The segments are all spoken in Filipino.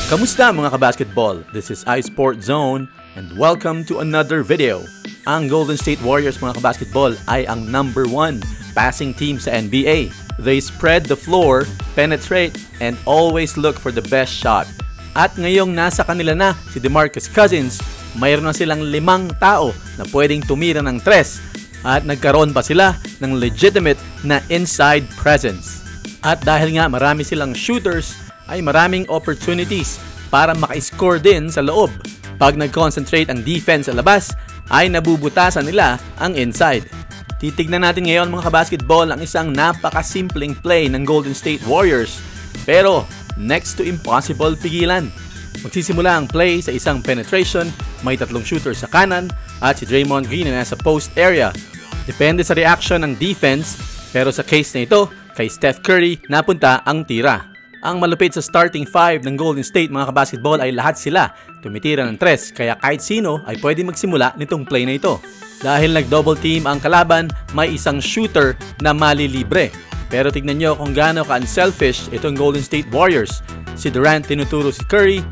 Kamusta mga kabasketball? This is iSport Zone and welcome to another video. Ang Golden State Warriors mga kabasketball ay ang #1 passing team sa NBA. They spread the floor, penetrate, and always look for the best shot. At ngayong nasa kanila na si DeMarcus Cousins, mayroon na silang 5 tao na pwedeng tumira ng 3 at nagkaroon pa sila ng legitimate na inside presence. At dahil nga marami silang shooters, ay maraming opportunities para maka-score din sa loob. Pag nag-concentrate ang defense sa labas, ay nabubutasan nila ang inside. Titignan natin ngayon mga kabasketball ang isang napakasimpleng play ng Golden State Warriors, pero next to impossible pigilan. Magsisimula ang play sa isang penetration, may 3 shooters sa kanan at si Draymond Green na nasa post area. Depende sa reaction ng defense, pero sa case na ito, kay Steph Curry napunta ang tira. Ang malupit sa starting 5 ng Golden State mga kabasketball ay lahat sila tumitira ng 3, kaya kahit sino ay pwede magsimula nitong play na ito. Dahil nag-double team ang kalaban, may isang shooter na malilibre. Pero tignan nyo kung gaano ka-unselfish itong Golden State Warriors. Si Durant tinuturo si Curry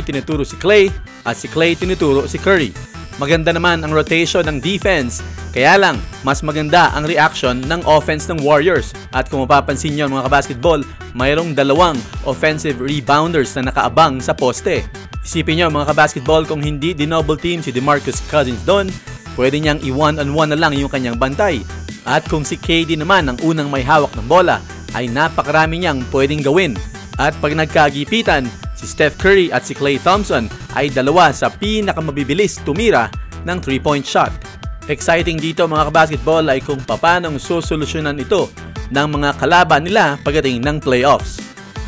tinuturo si Klay, at si Klay tinuturo si Curry. Maganda naman ang rotation ng defense, kaya lang mas maganda ang reaction ng offense ng Warriors. At kung mapapansin nyo mga kabasketball, mayroong 2 offensive rebounders na nakaabang sa poste. Isipin nyo mga kabasketball, kung hindi dinoble team si DeMarcus Cousins doon, pwede niyang i-1-on-1 na lang yung kanyang bantay. At kung si KD naman ang unang may hawak ng bola, ay napakarami niyang pwedeng gawin. At pag nagkagipitan, si Steph Curry at si Klay Thompson ay 2 sa pinakamabibilis tumira ng 3-point shot. Exciting dito mga kabasketball ay kung paano susolusyonan ito ng mga kalaban nila pagdating ng playoffs.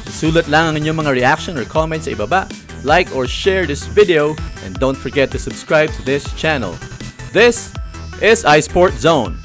Isulat lang ang inyong mga reaction or comments sa ibaba, like or share this video, and don't forget to subscribe to this channel. This is iSport Zone.